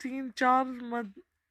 3-4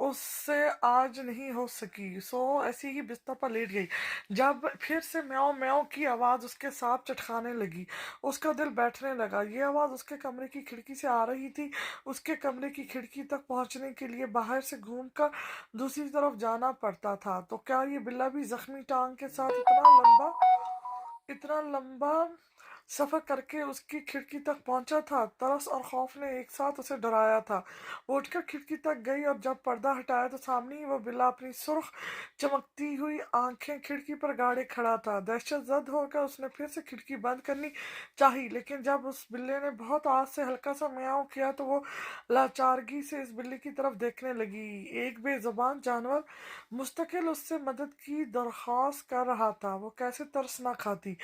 اس سے آج نہیں ہو سکی، سو ایسی ہی بستر پر لیٹ گئی۔ جب پھر سے میاؤں میاؤں کی آواز اس کے ساتھ چٹکانے لگی، اس کا دل بیٹھنے لگا۔ یہ آواز اس کے کمرے کی کھڑکی سے آ رہی تھی۔ اس کے کمرے کی کھڑکی تک پہنچنے کے لیے باہر سے گھوم کر دوسری طرف جانا پڑتا تھا۔ تو کیا یہ بلا بھی زخمی ٹانگ کے ساتھ اتنا لمبا سفر کر کے اس کی کھڑکی تک پہنچا تھا؟ ترس اور خوف نے ایک ساتھ اسے ڈرایا تھا۔ وہ اٹھ کر کھڑکی تک گئی اور جب پردہ ہٹایا تو سامنے ہی وہ بلا اپنی سرخ چمکتی ہوئی آنکھیں کھڑکی پر گاڑے کھڑا تھا۔ دہشت زد ہو کر اس نے پھر سے کھڑکی بند کرنی چاہی، لیکن جب اس بلے نے بہت آج سے ہلکا سا میاؤں کیا تو وہ لاچارگی سے اس بلے کی طرف دیکھنے لگی۔ ایک بے زبان جانور مستقل اس سے مدد کی درخواست کر رہا تھا، وہ کیسے ترس نہ کھاتی۔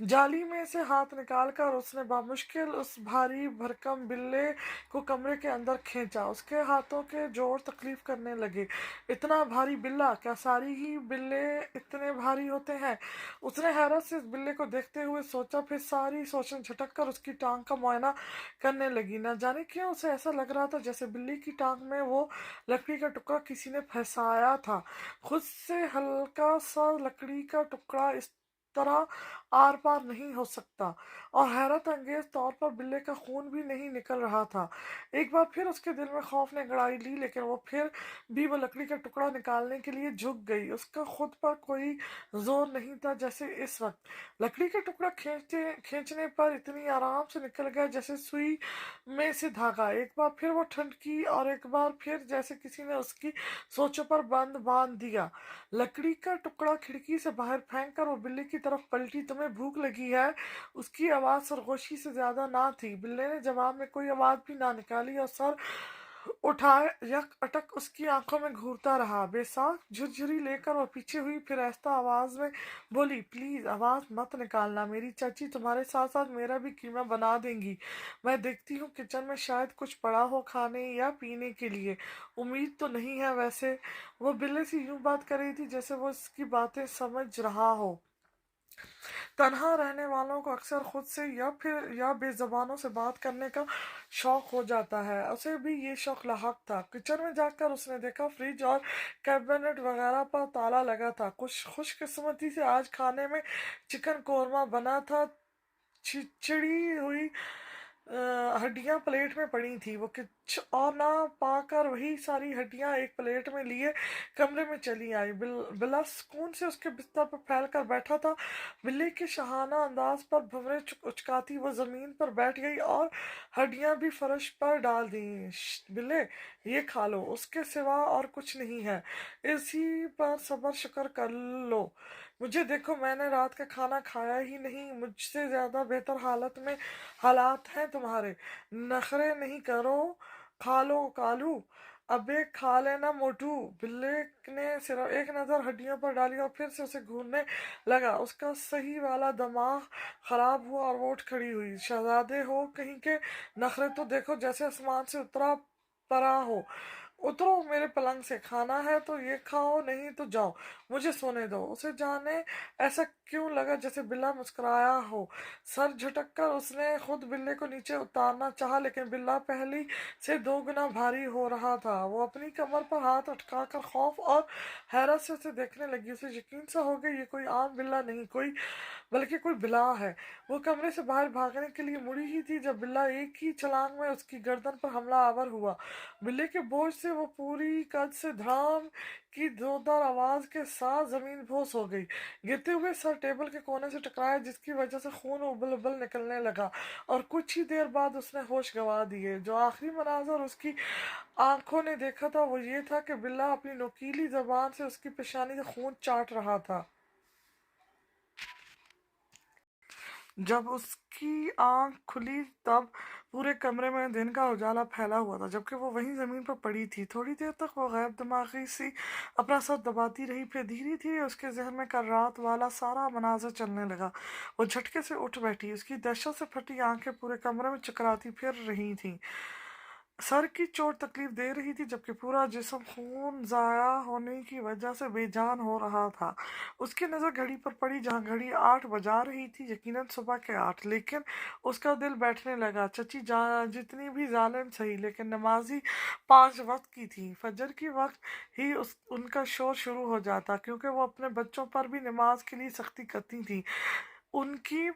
جالی میں سے ہاتھ نکال کر اس نے بامشکل اس بھاری بھرکم بلے کو کمرے کے اندر کھینچا۔ اس کے ہاتھوں کے جوڑ تکلیف کرنے لگے۔ اتنا بھاری بلا! کیا سارے ہی بلے اتنے بھاری ہوتے ہیں؟ اس نے حیرت سے اس بلے کو دیکھتے ہوئے سوچا، پھر ساری سوچن جھٹک کر اس کی ٹانگ کا معائنہ کرنے لگی۔ نہ جانے کیوں اسے ایسا لگ رہا تھا جیسے بلی کی ٹانگ میں وہ لکڑی کا ٹکڑا کسی نے پھنسایا تھا۔ خود سے ہلکا سا لکڑی کا ٹکڑا اس طرح آر پار نہیں ہو سکتا، اور حیرت انگیز طور پر بلے کا خون بھی نہیں نکل رہا تھا۔ ایک بار پھر اس کے دل میں خوف نے انگڑائی لی، لیکن وہ پھر بھی وہ لکڑی کا ٹکڑا نکالنے کے لیے جھک گئی۔ اس کا خود پر کوئی زور نہیں تھا جیسے اس وقت۔ لکڑی کا ٹکڑا کھینچنے پر اتنی آرام سے نکل گیا جیسے سوئی میں سے دھاگا۔ ایک بار پھر وہ ٹھنڈکی اور ایک بار پھر جیسے کسی نے اس کی سوچوں پر باندھ دیا۔ لکڑی کا ٹکڑا کھڑکی سے باہر پھینک کر وہ بلے کی طرف پلٹی۔ تمہیں بھوک لگی ہے؟ اس کی آواز سرگوشی سے زیادہ نہ تھی۔ بلے نے جواب میں کوئی آواز بھی نہ نکالی اور سر اٹھائے یک اٹک اس کی آنکھوں میں گھورتا رہا۔ بے ساکھ جھرجھری لے کر وہ پیچھے ہوئی، پھر آہستہ آواز میں بولی، پلیز آواز مت نکالنا، میری چاچی تمہارے ساتھ ساتھ میرا بھی قیمہ بنا دیں گی۔ میں دیکھتی ہوں کچن میں شاید کچھ پڑا ہو کھانے یا پینے کے لیے۔ امید تو نہیں ہے ویسے۔ وہ بلے سے یوں بات کر رہی تھی جیسے وہ اس کی باتیں سمجھ رہا ہو۔ تنہا رہنے والوں کو اکثر خود سے یا بے زبانوں سے بات کرنے کا شوق ہو جاتا ہے۔ اسے بھی یہ شوق لاحق تھا۔ کچن میں جا کر اس نے دیکھا فریج اور کیبنٹ وغیرہ پر تالا لگا تھا۔ خوش قسمتی سے آج کھانے میں چکن قورمہ بنا تھا۔ چھڑی ہوئی ہڈیاں پلیٹ میں پڑی تھیں۔ وہ کچھ اور نہ پا کر وہی ساری ہڈیاں ایک پلیٹ میں لیے کمرے میں چلی آئی۔ بلا سکون سے اس کے بستر پر پھیل کر بیٹھا تھا۔ بلے کے شاہانہ انداز پر بھنورے اچکاتی وہ زمین پر بیٹھ گئی اور ہڈیاں بھی فرش پر ڈال دیں۔ بلے، یہ کھا لو، اس کے سوا اور کچھ نہیں ہے، اسی پر صبر شکر کر لو۔ مجھے دیکھو، میں نے رات کا کھانا کھایا ہی نہیں، مجھ سے زیادہ بہتر حالات ہیں تمہارے۔ نخرے نہیں کرو، کھا لو کالو، ابے کھا لینا موٹو۔ بلے نے صرف ایک نظر ہڈیوں پر ڈالی اور پھر سے اسے گھورنے لگا۔ اس کا صحیح والا دماغ خراب ہوا اور وہ اٹھ کھڑی ہوئی۔ شہزادے ہو کہیں کے، نخرے تو دیکھو جیسے آسمان سے اترا پرا ہو۔ اترو میرے پلنگ سے، کھانا ہے تو یہ کھاؤ، نہیں تو جاؤ، مجھے سونے دو۔ اسے جانے ایسا کیوں لگا جیسے بلا مسکرایا ہو۔ سر جھٹک کر اس نے خود بلے کو نیچے اتارنا چاہا، لیکن بلا پہلی سے 2 گنا بھاری ہو رہا تھا۔ وہ اپنی کمر پر ہاتھ اٹکا کر خوف اور حیرت سے اسے دیکھنے لگی۔ اسے یقین سا ہو گیا یہ کوئی عام بلا نہیں بلکہ کوئی بلا ہے۔ وہ کمرے سے باہر بھاگنے کے لیے مڑی ہی تھی جب بلا ایک ہی چھلانگ میں اس کی گردن پر حملہ آور ہوا۔ بلے کے بوجھ سے وہ پوری قد سے دھڑام کی زوردار آواز کے ساتھ زمین بوس ہو گئی۔ گرتے ہوئے سر ٹیبل کے کونے سے ٹکرایا، جس کی وجہ سے خون ابل ابل نکلنے لگا، اور کچھ ہی دیر بعد اس نے ہوش گنوا دیے۔ جو آخری مناظر اس کی آنکھوں نے دیکھا تھا وہ یہ تھا کہ بلا اپنی نوکیلی زبان سے اس کی پیشانی سے خون چاٹ رہا تھا۔ جب اس کی آنکھ کھلی تب پورے کمرے میں دن کا اجالا پھیلا ہوا تھا، جبکہ وہ وہیں زمین پر پڑی تھی۔ تھوڑی دیر تک وہ غیب دماغی سی اپنا سر دباتی رہی، پھر دھیرے دھیرے اس کے ذہن میں کل رات والا سارا مناظر چلنے لگا۔ وہ جھٹکے سے اٹھ بیٹھی، اس کی دہشت سے پھٹی آنکھیں پورے کمرے میں چکراتی پھر رہی تھیں۔ سر کی چوٹ تکلیف دے رہی تھی جبکہ پورا جسم خون ضائع ہونے کی وجہ سے بے جان ہو رہا تھا۔ اس کی نظر گھڑی پر پڑی جہاں گھڑی 8 بجا رہی تھی، یقیناً صبح کے 8، لیکن اس کا دل بیٹھنے لگا۔ چچی جتنی بھی ظالم سہی لیکن نمازی 5 وقت کی تھی۔ فجر کی وقت ہی ان کا شور شروع ہو جاتا کیونکہ وہ اپنے بچوں پر بھی نماز کے لیے سختی کرتی تھی۔ ان کی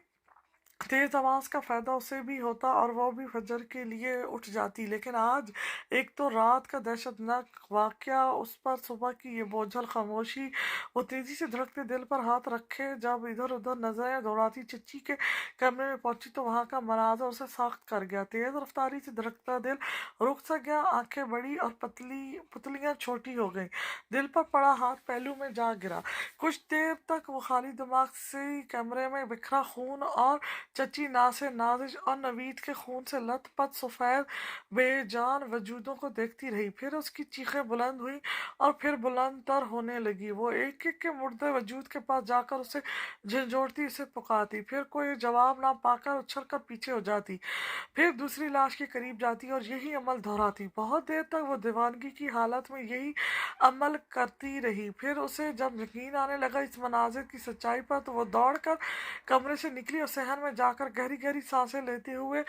تیز آواز کا فائدہ اسے بھی ہوتا اور وہ بھی فجر کے لیے اٹھ جاتی، لیکن آج ایک تو رات کا دہشت ناک واقعہ، اس پر صبح کی یہ بوجھل خاموشی۔ وہ تیزی سے دھڑکتے دل پر ہاتھ رکھے جب ادھر ادھر نظریں دوڑاتی چچی کے کمرے میں پہنچی تو وہاں کا مناظر اسے ساخت کر گیا۔ تیز رفتاری سے دھڑکتا دل رک سا گیا، آنکھیں بڑی اور پتلیاں چھوٹی ہو گئیں، دل پر پڑا ہاتھ پہلو میں جا گرا۔ کچھ دیر تک وہ خالی دماغ سے کمرے میں بکھرا خون اور چچی ناصر، نازش اور نوید کے خون سے لت پت سفید بے جان وجودوں کو دیکھتی رہی۔ پھر اس کی چیخیں بلند ہوئیں اور پھر بلند تر ہونے لگی۔ وہ ایک ایک کے مردے وجود کے پاس جا کر اسے جھنجھوڑتی، اسے پکارتی، پھر کوئی جواب نہ پا کر اچھل کر پیچھے ہو جاتی، پھر دوسری لاش کے قریب جاتی اور یہی عمل دہراتی۔ بہت دیر تک وہ دیوانگی کی حالت میں یہی عمل کرتی رہی۔ پھر اسے جب یقین آنے لگا اس مناظر کی سچائی پر تو وہ دوڑ کر کمرے سے نکلی اور صحن میں جا کر گہری گہری سانسیں لیتے ہوئے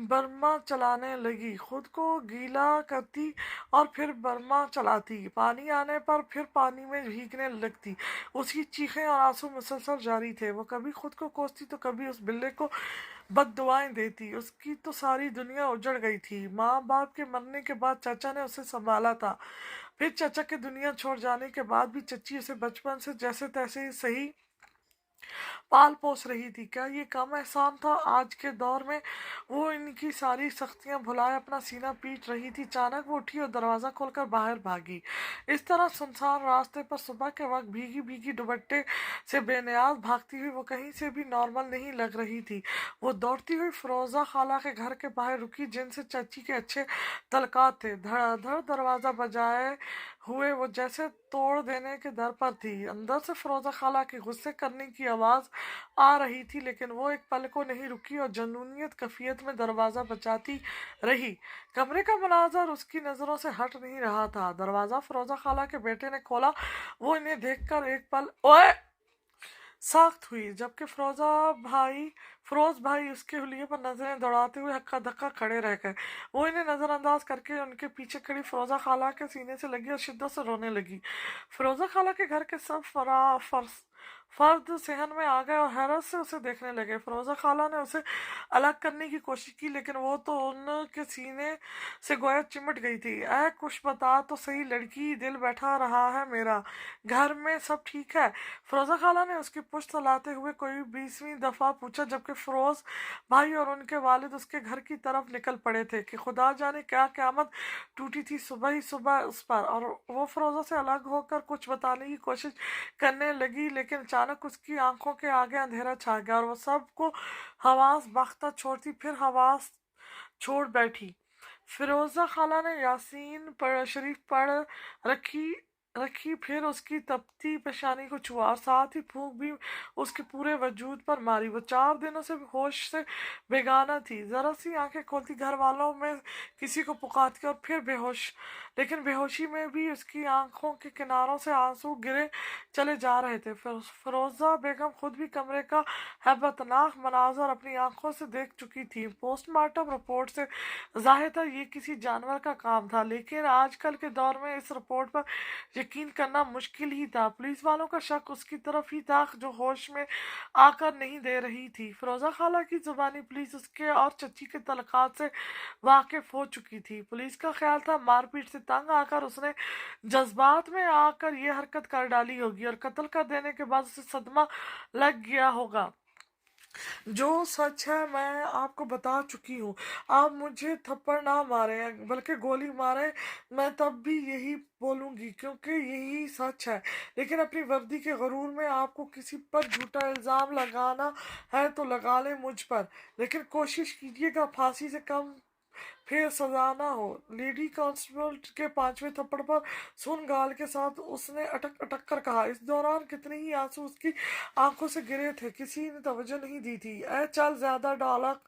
برما چلانے لگی، خود کو گیلا کرتی اور پھر برما چلاتی، پانی آنے پر پھر پانی میں بھیگنے لگتی۔ اس کی چیخیں اور آنسو مسلسل جاری تھے۔ وہ کبھی خود کو کوستی تو کبھی اس بلے کو بد دعائیں دیتی۔ اس کی تو ساری دنیا اجڑ گئی تھی۔ ماں باپ کے مرنے کے بعد چچا نے اسے سنبھالا تھا، پھر چچا کے دنیا چھوڑ جانے کے بعد بھی چچی اسے بچپن سے جیسے تیسے صحیح پال پوس رہی تھی۔ کیا یہ کم احسان تھا؟ آج کے دور میں وہ ان کی ساری سختیاں بھلائے اپنا سینہ پیٹ رہی تھی۔ اچانک وہ اٹھی اور دروازہ کھول کر باہر بھاگی۔ اس طرح سنسان راستے پر صبح کے وقت بھیگی بھیگی دوپٹے سے بے نیاز بھاگتی ہوئی وہ کہیں سے بھی نارمل نہیں لگ رہی تھی۔ وہ دوڑتی ہوئی فیروزہ خالہ کے گھر کے باہر رکی جن سے چچی کے اچھے تعلقات تھے۔ دھڑ دھڑ دروازہ بجائے ہوئے وہ جیسے توڑ دینے کے در پر تھی۔ اندر سے فیروزہ خالہ کی غصے کرنے کی آواز آ رہی تھی، لیکن وہ ایک پل کو نہیں رکی اور جنونیت کیفیت میں دروازہ بچاتی رہی۔ کمرے کا مناظر اس کی نظروں سے ہٹ نہیں رہا تھا۔ دروازہ فیروزہ خالہ کے بیٹے نے کھولا۔ وہ انہیں دیکھ کر ایک پل ساخت ہوئی، جبکہ فیروز بھائی اس کے حلیے پر نظریں دوڑاتے ہوئے ہکا دھکا کھڑے رہ گئے۔ وہ انہیں نظر انداز کر کے ان کے پیچھے کھڑی فیروزہ خالہ کے سینے سے لگی اور شدت سے رونے لگی۔ فیروزہ خالہ کے گھر کے سب فرد صحن میں آ گئے اور حیرت سے اسے دیکھنے لگے۔ فیروزہ خالہ نے اسے الگ کرنے کی کوشش کی، لیکن وہ تو ان کے سینے سے گویا چمٹ گئی تھی۔ اے کچھ بتا تو صحیح لڑکی، دل بیٹھا رہا ہے میرا، گھر میں سب ٹھیک ہے؟ فیروزہ خالہ نے اس کی پشت ہلاتے ہوئے کوئی 20ویں دفعہ پوچھا، جبکہ فیروز بھائی اور ان کے والد اس کے گھر کی طرف نکل پڑے تھے کہ خدا جانے کیا قیامت ٹوٹی تھی صبح ہی صبح اس پر۔ اور وہ فیروزہ سے الگ ہو کر کچھ بتانے کی کوشش کرنے لگی، لیکن اچانک اس کی آنکھوں کے آگے اندھیرا چھا گیا اور وہ سب کو حواس باختہ چھوڑتی پھر حواس چھوڑ بیٹھی۔ فیروزہ خالہ نے یاسین شریف پڑھ رکھی، پھر اس کی تپتی پیشانی کو چھوا اور ساتھ ہی پھونک بھی اس کے پورے وجود پر ماری۔ وہ 4 دنوں سے ہوش سے بیگانہ تھی، ذرا سی آنکھیں کھولتی گھر والوں میں کسی کو پکارتی اور پھر بے ہوش، لیکن بے ہوشی میں بھی اس کی آنکھوں کے کناروں سے آنسو گرے چلے جا رہے تھے۔ فیروزہ بیگم خود بھی کمرے کا ہیبتناک مناظر اپنی آنکھوں سے دیکھ چکی تھی۔ پوسٹ مارٹم رپورٹ سے ظاہر تھا یہ کسی جانور کا کام تھا، لیکن آج کل کے دور میں اس رپورٹ پر یقین کرنا مشکل ہی تھا۔ پولیس والوں کا شک اس کی طرف ہی تھا جو ہوش میں آ کر نہیں دے رہی تھی۔ فیروزہ خالہ کی زبانی پولیس اس کے اور چچی کے تعلقات سے واقف ہو چکی تھی۔ پولیس کا خیال تھا مار پیٹ سے تنگ آ کر اس نے جذبات میں آ کر یہ حرکت کر ڈالی ہوگی اور قتل کر دینے کے بعد اسے صدمہ لگ گیا ہوگا۔ جو سچ ہے میں آپ کو بتا چکی ہوں۔ آپ مجھے تھپڑ نہ ماریں بلکہ گولی ماریں، میں تب بھی یہی بولوں گی کیونکہ یہی سچ ہے، لیکن اپنی وردی کے غرور میں آپ کو کسی پر جھوٹا الزام لگانا ہے تو لگا لیں مجھ پر، لیکن کوشش کیجیے گا پھانسی سے کم پھر سزا نہ ہو۔ لیڈی کانسٹیبل کے 5ویں تھپڑ پر سن گال کے ساتھ اس نے اٹک اٹک کر کہا۔ اس دوران کتنے ہی آنسو اس کی آنکھوں سے گرے تھے، کسی نے توجہ نہیں دی تھی۔ اے چل زیادہ ڈالک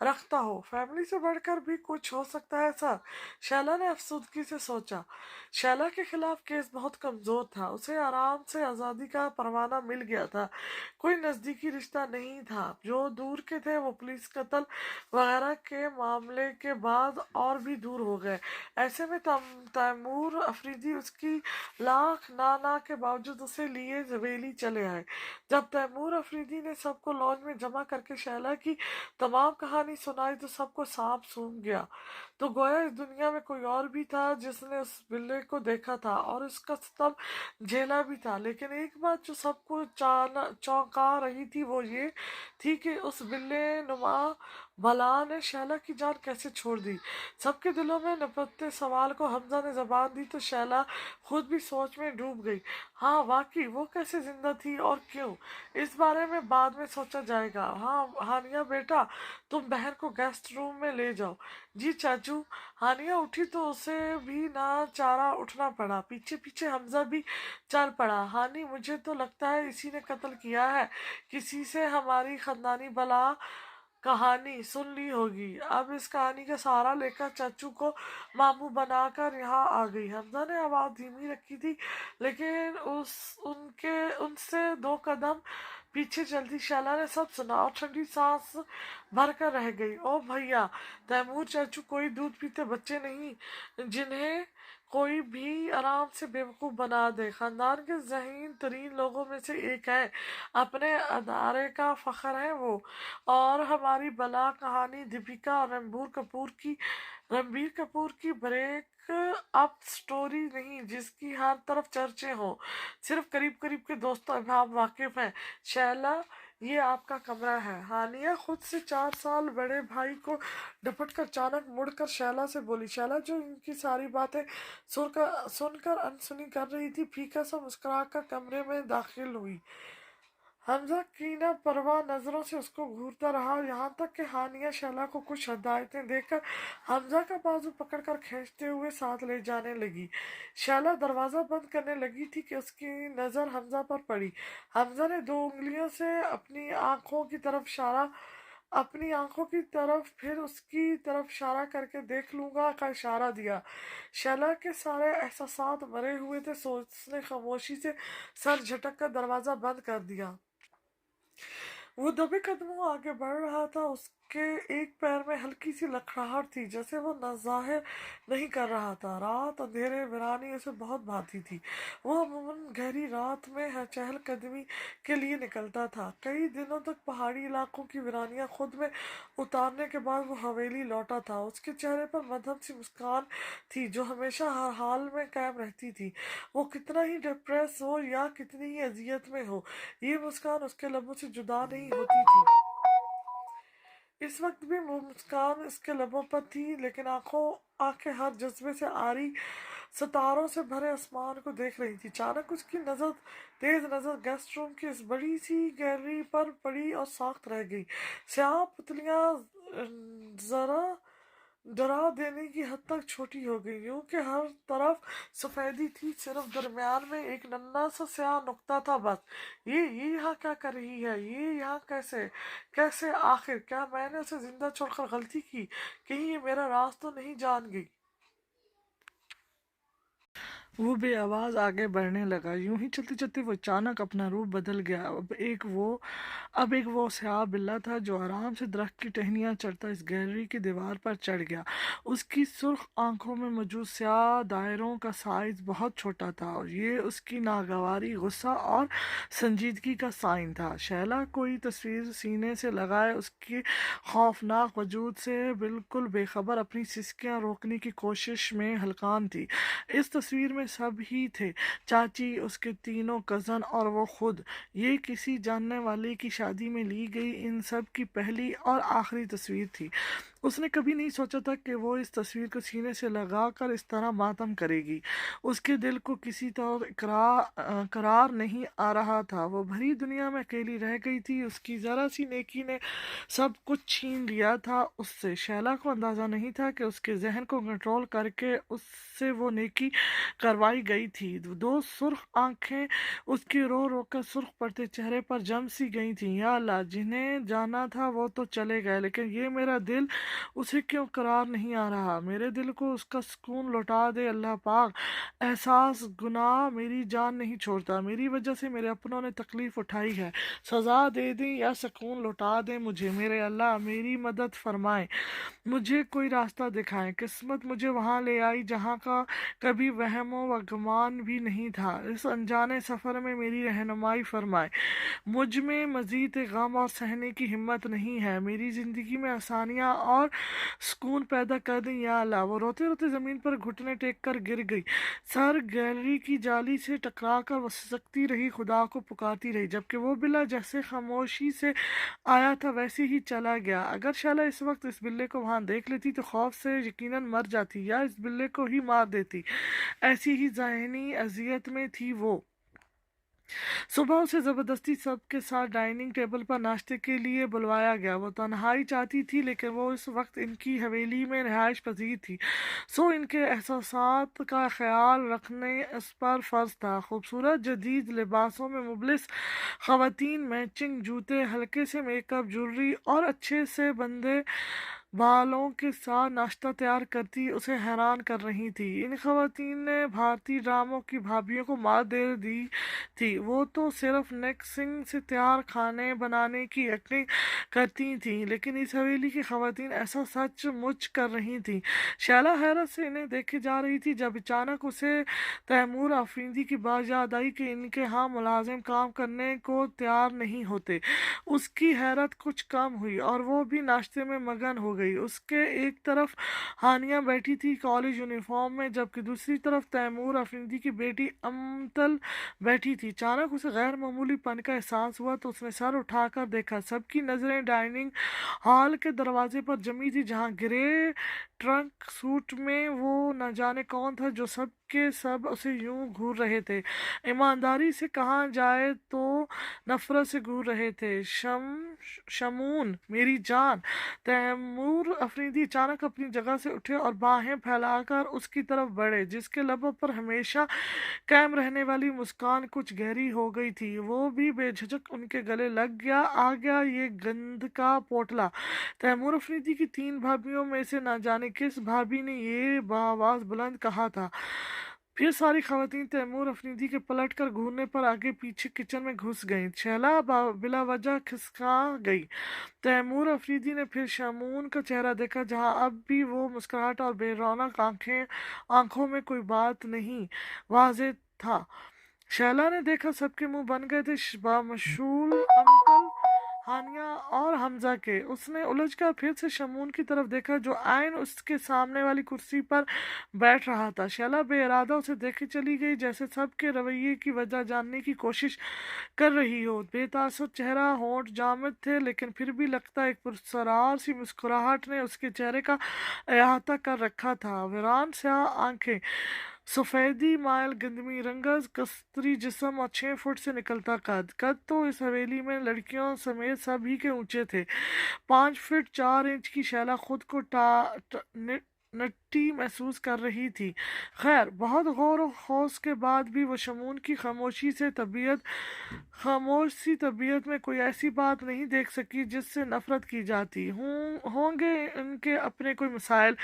رکھتا ہو، فیملی سے بڑھ کر بھی کچھ ہو سکتا ہے سر، شیلا نے افسردگی سے سوچا۔ شیلا کے خلاف کیس بہت کمزور تھا، اسے آرام سے آزادی کا پروانہ مل گیا تھا، کوئی نزدیکی رشتہ نہیں تھا، جو دور کے تھے وہ پولیس قتل وغیرہ کے معاملے کے بعد اور بھی دور ہو گئے۔ ایسے میں تیمور افریدی اس کی لاکھ نا کے باوجود اسے لیے حویلی چلے آئے۔ جب تیمور افریدی نے سب کو لانج میں جمع کر کے شیلا کی تمام کہانی سنائی تو سب کو سانپ سونگھ گیا، تو گویا اس دنیا میں کوئی اور بھی تھا جس نے اس بلے کو دیکھا تھا اور اس کا ستم جھیلا بھی تھا۔ لیکن ایک بات جو سب کو چونکا رہی تھی وہ یہ تھی کہ اس بلے نما بلا نے شیلا کی جان کیسے چھوڑ دی۔ سب کے دلوں میں نپتے سوال کو حمزہ نے زبان دی تو شیلا خود بھی سوچ میں ڈوب گئی۔ ہاں واقعی وہ کیسے زندہ تھی اور کیوں، اس بارے میں بعد میں سوچا جائے گا۔ ہاں ہانیہ بیٹا، تم بہن کو گیسٹ روم میں لے جاؤ۔ جی چاچو۔ ہانیہ اٹھی تو اسے بھی نہ چارہ اٹھنا پڑا، پیچھے پیچھے حمزہ بھی چل پڑا۔ ہانی، مجھے تو لگتا ہے اسی نے قتل کیا ہے، کسی سے ہماری خاندانی بلا کہانی سن لی ہوگی۔ اب اس کہانی کا سہارا لے کر چاچو کو ماموں بنا کر یہاں آ گئی۔ حمزہ نے آواز دھیمی رکھی تھی لیکن ان سے 2 قدم پیچھے چلتی شیلا نے سب سنا اور ٹھنڈی سانس بھر کر رہ گئی۔ او بھیا، تیمور چاچو کوئی دودھ پیتے بچے نہیں جنہیں کوئی بھی آرام سے بیوقوف بنا دے، خاندان کے ذہین ترین لوگوں میں سے ایک ہے، اپنے ادارے کا فخر ہے وہ، اور ہماری بلا کہانی دیپیکا اور رنبیر کپور کی بریک اپ سٹوری نہیں جس کی ہر طرف چرچے ہوں، صرف قریب قریب کے دوست و احباب واقف ہیں۔ شیلا، یہ آپ کا کمرہ ہے۔ ہانیہ خود سے 4 سال بڑے بھائی کو ڈپٹ کر اچانک مڑ کر شیلا سے بولی۔ شیلا جو ان کی ساری باتیں سن کر انسنی کر رہی تھی، پھیکا سا مسکرا کر کمرے میں داخل ہوئی۔ حمزہ کینہ پروا نظروں سے اس کو گھورتا رہا یہاں تک کہ ہانیہ شیلا کو کچھ ہدایتیں دے کر حمزہ کا بازو پکڑ کر کھینچتے ہوئے ساتھ لے جانے لگی۔ شیلا دروازہ بند کرنے لگی تھی کہ اس کی نظر حمزہ پر پڑی۔ حمزہ نے 2 انگلیوں سے اپنی آنکھوں کی طرف پھر اس کی طرف اشارہ کر کے دیکھ لوں گا کا اشارہ دیا۔ شیلا کے سارے احساسات مرے ہوئے تھے، سو اس نے خاموشی سے سر جھٹک کر دروازہ بند کر دیا۔ وہ دبے قدموں آگے بڑھ رہا تھا، اس کے ایک پیر میں ہلکی سی لکڑاہٹ تھی جیسے وہ ظاہر نہیں کر رہا تھا۔ رات، اندھیرے، ویرانی اسے بہت بھاتی تھی۔ وہ عموماً گہری رات میں چہل قدمی کے لیے نکلتا تھا۔ کئی دنوں تک پہاڑی علاقوں کی ویرانیاں خود میں اتارنے کے بعد وہ حویلی لوٹا تھا۔ اس کے چہرے پر مدھم سی مسکان تھی جو ہمیشہ ہر حال میں قائم رہتی تھی، وہ کتنا ہی ڈپریس ہو یا کتنی ہی اذیت میں ہو، یہ مسکان اس کے لبوں سے جدا نہیں ہوتی تھی۔ اس وقت بھی وہ مسکان اس کے لبوں پر تھی لیکن آنکھیں ہر جذبے سے عاری ستاروں سے بھرے آسمان کو دیکھ رہی تھی۔ اچانک اس کی تیز نظر گیسٹ روم کی اس بڑی سی گیلری پر پڑی اور ساخت رہ گئی۔ سیاہ پتلیاں ذرا ڈرا دینے کی حد تک چھوٹی ہو گئی، یوں کہ ہر طرف سفیدی تھی، صرف درمیان میں ایک ننھا سا سیاہ نقطہ تھا بس۔ یہ یہاں کیا کر رہی ہے، یہ یہاں کیسے آخر کیا میں نے اسے زندہ چھوڑ کر غلطی کی، کہیں یہ میرا راز تو نہیں جان گئی؟ وہ بے آواز آگے بڑھنے لگا، یوں ہی چلتے چلتے وہ اچانک اپنا روپ بدل گیا۔ اب ایک وہ سیاہ بلّا تھا جو آرام سے درخت کی ٹہنیاں چڑھتا اس گیلری کی دیوار پر چڑھ گیا۔ اس کی سرخ آنکھوں میں موجود سیاہ دائروں کا سائز بہت چھوٹا تھا اور یہ اس کی ناگواری، غصہ اور سنجیدگی کا سائن تھا۔ شیلا کوئی تصویر سینے سے لگائے اس کے خوفناک وجود سے بالکل بے خبر اپنی سسکیاں روکنے کی کوشش میں ہلکان تھی۔ اس تصویر میں سب ہی تھے، چاچی، اس کے 3 کزن اور وہ خود۔ یہ کسی جاننے والے کی شادی میں لی گئی ان سب کی پہلی اور آخری تصویر تھی۔ اس نے کبھی نہیں سوچا تھا کہ وہ اس تصویر کو سینے سے لگا کر اس طرح ماتم کرے گی۔ اس کے دل کو کسی طور قرار نہیں آ رہا تھا، وہ بھری دنیا میں اکیلی رہ گئی تھی، اس کی ذرا سی نیکی نے سب کچھ چھین لیا تھا اس سے۔ شیلا کو اندازہ نہیں تھا کہ اس کے ذہن کو کنٹرول کر کے اس سے وہ نیکی کروائی گئی تھی۔ دو سرخ آنکھیں اس کی رو رو کر سرخ پڑتے چہرے پر جم سی گئی تھیں۔ یا اللہ، جنہیں جانا تھا وہ تو چلے گئے، لیکن یہ میرا دل اسے کیوں قرار نہیں آ رہا؟ میرے دل کو اس کا سکون لوٹا دے اللہ پاک۔ احساس گناہ میری جان نہیں چھوڑتا، میری وجہ سے میرے اپنوں نے تکلیف اٹھائی ہے، سزا دے دیں یا سکون لوٹا دیں مجھے۔ میرے اللہ میری مدد فرمائیں، مجھے کوئی راستہ دکھائیں۔ قسمت مجھے وہاں لے آئی جہاں کا کبھی وہم و گمان بھی نہیں تھا۔ اس انجانے سفر میں میری رہنمائی فرمائے، مجھ میں مزید غم اور سہنے کی ہمت نہیں ہے، میری زندگی میں آسانیاں اور سکون پیدا کر دیں یا اللہ۔ وہ روتے روتے زمین پر گھٹنے ٹیک کر گر گئی، سر گیلری کی جالی سے ٹکرا کر وہ سسکتی رہی، خدا کو پکارتی رہی، جبکہ وہ بلا جیسے خاموشی سے آیا تھا ویسے ہی چلا گیا۔ اگر شیلا اس وقت اس بلے کو وہاں دیکھ لیتی تو خوف سے یقیناً مر جاتی یا اس بلے کو ہی مار دیتی، ایسی ہی ذہنی اذیت میں تھی وہ۔ صبح اسے زبردستی سب کے ساتھ ڈائننگ ٹیبل پر ناشتے کے لیے بلوایا گیا۔ وہ تنہائی چاہتی تھی، لیکن وہ اس وقت ان کی حویلی میں رہائش پذیر تھی، سو ان کے احساسات کا خیال رکھنے اس پر فرض تھا۔ خوبصورت جدید لباسوں میں ملبوس خواتین میچنگ جوتے، ہلکے سے میک اپ، جویلری اور اچھے سے بندھے بالوں کے ساتھ ناشتہ تیار کرتی اسے حیران کر رہی تھی۔ ان خواتین نے بھارتی ڈراموں کی بھابھیوں کو مات دے دی تھی، وہ تو صرف نیکسنگ سے تیار کھانے بنانے کی ایکٹنگ کرتی تھیں، لیکن اس حویلی کی خواتین ایسا سچ مچ کر رہی تھیں۔ شیلا حیرت سے انہیں دیکھے جا رہی تھی جب اچانک اسے تیمور افریدی کی بات یاد آئی کہ ان کے ہاں ملازم کام کرنے کو تیار نہیں ہوتے۔ اس کی حیرت کچھ کم ہوئی اور وہ بھی ناشتے میں مگن ہو گئی۔ اس کے ایک طرف ہانیہ بیٹھی تھی کالج یونیفارم میں، جبکہ دوسری طرف تیمور افریدی کی بیٹی امتل بیٹھی تھی۔ اچانک اسے غیر معمولی پن کا احساس ہوا تو اس نے سر اٹھا کر دیکھا۔ سب کی نظریں ڈائننگ ہال کے دروازے پر جمی تھی، جہاں گرے ٹرنک سوٹ میں وہ نہ جانے کون تھا جو سب کے سب اسے یوں گھور رہے تھے، ایمانداری سے کہا جائے تو نفرت سے گھور رہے تھے۔ شمون میری جان! تیمور افریدی اچانک اپنی جگہ سے اٹھے اور باہیں پھیلا کر اس کی طرف بڑھے، جس کے لبوں پر ہمیشہ قائم رہنے والی مسکان کچھ گہری ہو گئی تھی۔ وہ بھی بے جھجک ان کے گلے لگ گیا۔ آ گیا یہ گند کا پوٹلا! تیمور افریدی کی 3 بھابھیوں میں سے نہ جانے کس بھابھی نے یہ بآواز بلند کہا تھا۔ پھر ساری خواتین تیمور افریدی کے پلٹ کر گھورنے پر آگے پیچھے کچن میں گھس گئیں۔ شیلا بلا وجہ کھسکا گئی۔ تیمور افریدی نے پھر شمعون کا چہرہ دیکھا، جہاں اب بھی وہ مسکراہٹ اور بے رونق آنکھوں میں کوئی بات نہیں واضح تھا۔ شیلا نے دیکھا سب کے منہ بن گئے تھے بامشعول امتل، ہانیہ اور حمزہ کے۔ اس نے الجھ کر پھر سے شمعون کی طرف دیکھا جو عین اس کے سامنے والی کرسی پر بیٹھ رہا تھا۔ شیلا بے ارادہ اسے دیکھے چلی گئی، جیسے سب کے رویے کی وجہ جاننے کی کوشش کر رہی ہو۔ بے تاثر چہرہ، ہونٹ جامد تھے، لیکن پھر بھی لگتا ایک پراسرار سی مسکراہٹ نے اس کے چہرے کا احاطہ کر رکھا تھا۔ ویران سیاہ آنکھیں، سفیدی مائل گندمی رنگز، کستری جسم اور 6 فٹ سے نکلتا قد تو اس حویلی میں لڑکیوں سمیت سب ہی کے اونچے تھے۔ 5 فٹ 4 انچ کی شیلا خود کو نٹی محسوس کر رہی تھی۔ خیر، بہت غور و خوض کے بعد بھی وہ شمعون کی خاموش سی طبیعت میں کوئی ایسی بات نہیں دیکھ سکی جس سے نفرت کی جاتی۔ ہوں گے ان کے اپنے کوئی مسائل،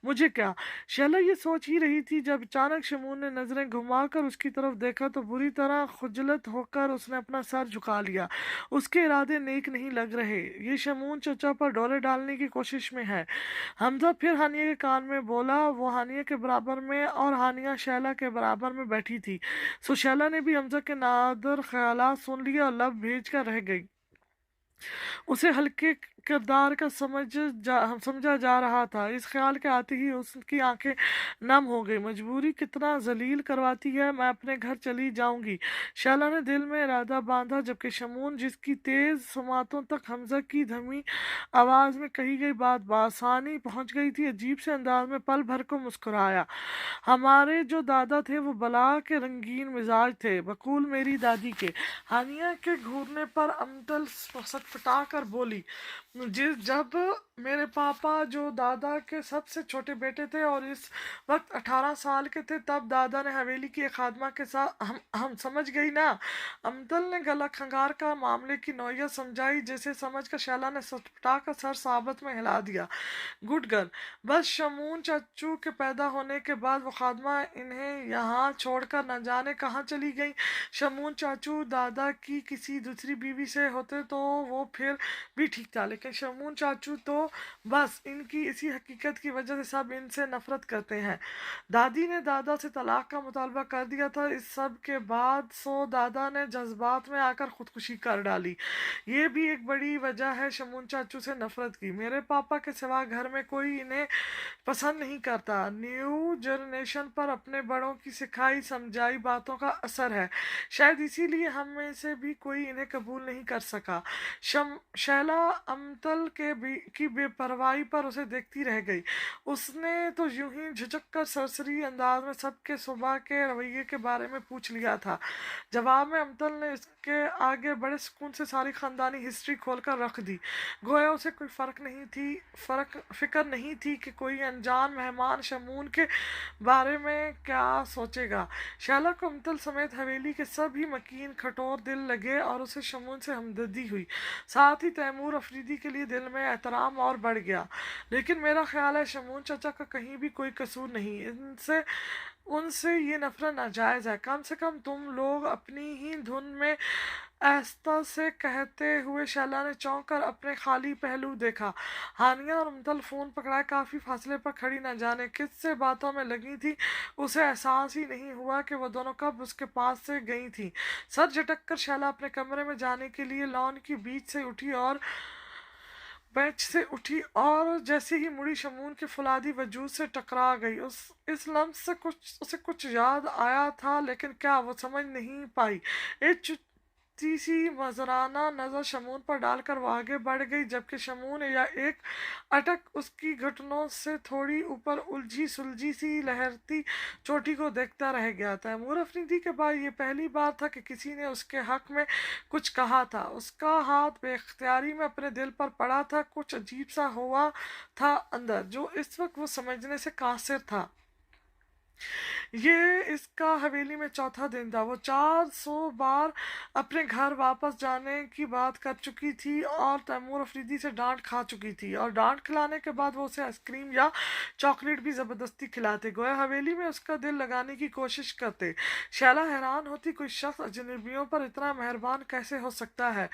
مجھے کیا؟ شیلا یہ سوچ ہی رہی تھی جب اچانک شمعون نے نظریں گھما کر اس کی طرف دیکھا تو بری طرح خجلت ہو کر اس نے اپنا سر جھکا لیا۔ اس کے ارادے نیک نہیں لگ رہے، یہ شمعون چچا پر ڈولے ڈالنے کی کوشش میں ہے۔ حمزہ پھر ہانیہ کے کان میں بولا۔ وہ ہانیہ کے برابر میں اور ہانیہ شیلا کے برابر میں بیٹھی تھی، سو شیلا نے بھی حمزہ کے نادر خیالات سن لیے اور لب بھیج کر رہ گئی۔ اسے ہلکے کردار کا سمجھا جا رہا تھا۔ اس خیال کے آتے ہی اس کی آنکھیں نم ہو گئی۔ مجبوری کتنا ذلیل کرواتی ہے، میں اپنے گھر چلی جاؤں گی، شیلا نے دل میں ارادہ باندھا، جبکہ شمون، جس کی تیز سماعتوں تک حمزہ کی دھیمی آواز میں کہی گئی بات بآسانی پہنچ گئی تھی، عجیب سے انداز میں پل بھر کو مسکرایا۔ ہمارے جو دادا تھے وہ بلا کے رنگین مزاج تھے، بقول میری دادی کے۔ ہانیہ کے گھورنے پر امتل سٹپٹا کر بولی، جب میرے پاپا جو دادا کے سب سے چھوٹے بیٹے تھے اور اس وقت 18 سال کے تھے، تب دادا نے حویلی کی ایک خادمہ کے ساتھ ہم سمجھ گئی نا۔ امتل نے گلا کھنگار کا معاملے کی نوعیت سمجھائی، جسے سمجھ کر شیلا نے سٹپٹا کر سر ثابت میں ہلا دیا۔ گڈ گرل، بس شمون چاچو کے پیدا ہونے کے بعد وہ خادمہ انہیں یہاں چھوڑ کر نہ جانے کہاں چلی گئیں۔ شمون چاچو دادا کی کسی دوسری بیوی سے ہوتے تو وہ پھر بھی ٹھیک تھا، لیکن شمون چاچو تو بس ان کی اسی حقیقت کی وجہ سے سب ان سے نفرت کرتے ہیں۔ دادی نے دادا سے طلاق کا مطالبہ کر دیا تھا، اس سب کے بعد سو دادا نے جذبات میں آ کر خودکشی کر ڈالی۔ یہ بھی ایک بڑی وجہ ہے شمون چاچو سے نفرت کی۔ میرے پاپا کے سوا گھر میں کوئی انہیں پسند نہیں کرتا۔ نیو جنریشن پر اپنے بڑوں کی سکھائی سمجھائی باتوں کا اثر ہے، شاید اسی لیے ہم میں سے بھی کوئی انہیں قبول نہیں کر سکا۔ شیلا امتل کی بے پرواہی پر اسے دیکھتی رہ گئی۔ اس نے تو یوں ہی جھجک کر سرسری انداز میں سب کے صبح کے رویے کے بارے میں پوچھ لیا تھا۔ جواب میں امتل نے اس کے آگے بڑے سکون سے ساری خاندانی ہسٹری کھول کر رکھ دی، گویا اسے کوئی فکر نہیں تھی کہ کوئی انجان مہمان شمون کے بارے میں کیا سوچے گا۔ شیلا کو امتل سمیت حویلی کے سب ہی مکین کھٹور دل لگے اور اسے شمون سے ہمدردی ہوئی، ساتھ ہی تیمور افریدی کے لیے دل میں احترام اور بڑھ گیا۔ لیکن میرا خیال ہے شمون چچا کا کہیں بھی کوئی قصور نہیں، ان سے یہ نفرت ناجائز ہے۔ کم سے کم تم لوگ اپنی ہی دھن میں، آہستہ سے کہتے ہوئے شیلا نے چونک کر اپنے خالی پہلو دیکھا۔ ہانیہ اور امتل فون پکڑائے کافی فاصلے پر کھڑی نہ جانے کس سے باتوں میں لگی تھی، اسے احساس ہی نہیں ہوا کہ وہ دونوں کب اس کے پاس سے گئی تھیں۔ سر جھٹک کر شیلا اپنے کمرے میں جانے کے لیے لان کی بینچ سے اٹھی اور جیسے ہی مڑی شمون کے فولادی وجود سے ٹکرا گئی۔ اس لمس سے اسے کچھ یاد آیا تھا، لیکن کیا وہ سمجھ نہیں پائی۔ ایک چپتی سی مزرانہ نظر شمون پر ڈال کر وہ آگے بڑھ گئی، جبکہ شمون یا ایک اٹک اس کی گھٹنوں سے تھوڑی اوپر الجھی سلجھی سی لہرتی چوٹی کو دیکھتا رہ گیا۔ تیمور افریدی کے بعد یہ پہلی بار تھا کہ کسی نے اس کے حق میں کچھ کہا تھا۔ اس کا ہاتھ بے اختیاری میں اپنے دل پر پڑا تھا، کچھ عجیب سا ہوا تھا اندر، جو اس وقت وہ سمجھنے سے قاصر تھا۔ یہ اس کا حویلی میں چوتھا دن تھا۔ وہ 400 بار اپنے گھر واپس جانے کی بات کر چکی تھی اور تیمور افریدی سے ڈانٹ کھا چکی تھی، اور ڈانٹ کھلانے کے بعد وہ اسے آئس کریم یا چاکلیٹ بھی زبردستی کھلاتے، گویا حویلی میں اس کا دل لگانے کی کوشش کرتے۔ شیلا حیران ہوتی، کوئی شخص اجنبیوں پر اتنا مہربان کیسے ہو سکتا ہے،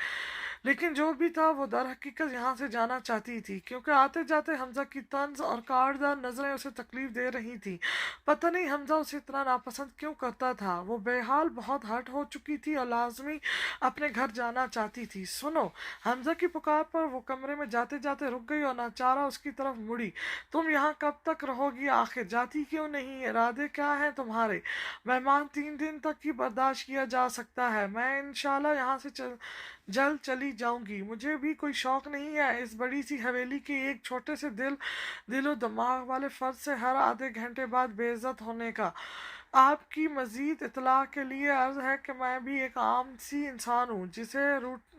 لیکن جو بھی تھا وہ در حقیقت یہاں سے جانا چاہتی تھی، کیونکہ آتے جاتے حمزہ کی طنز اور کاٹدار نظریں اسے تکلیف دے رہی تھیں۔ پتہ نہیں حمزہ اسے اتنا ناپسند کیوں کرتا تھا۔ وہ بہرحال بہت ہرٹ ہو چکی تھی اور لازمی اپنے گھر جانا چاہتی تھی۔ سنو! حمزہ کی پکار پر وہ کمرے میں جاتے جاتے رک گئی اور ناچارہ اس کی طرف مڑی۔ تم یہاں کب تک رہو گی آخر؟ جاتی کیوں نہیں؟ ارادے کیا ہیں تمہارے؟ مہمان 3 دن تک ہی برداشت کیا جا سکتا ہے، میں انشاءاللہ یہاں سے جلد چلی جاؤں گی۔ مجھے بھی کوئی شوق نہیں ہے اس بڑی سی حویلی کے ایک چھوٹے سے دل و دماغ والے فرد سے ہر آدھے گھنٹے بعد بے عزت ہونے کا۔ آپ کی مزید اطلاع کے لیے عرض ہے کہ میں بھی ایک عام سی انسان ہوں جسے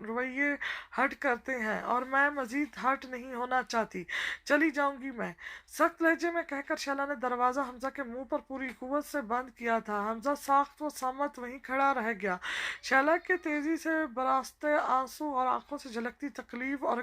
رویے ہرٹ کرتے ہیں، اور میں مزید ہرٹ نہیں ہونا چاہتی۔ چلی جاؤں گی میں، سخت لہجے میں کہہ کر شیلا نے دروازہ حمزہ کے منہ پر پوری قوت سے بند کیا تھا۔ حمزہ ساخت و سمت وہیں کھڑا رہ گیا۔ شیلا کے تیزی سے براستے آنسو اور آنکھوں سے جھلکتی تکلیف اور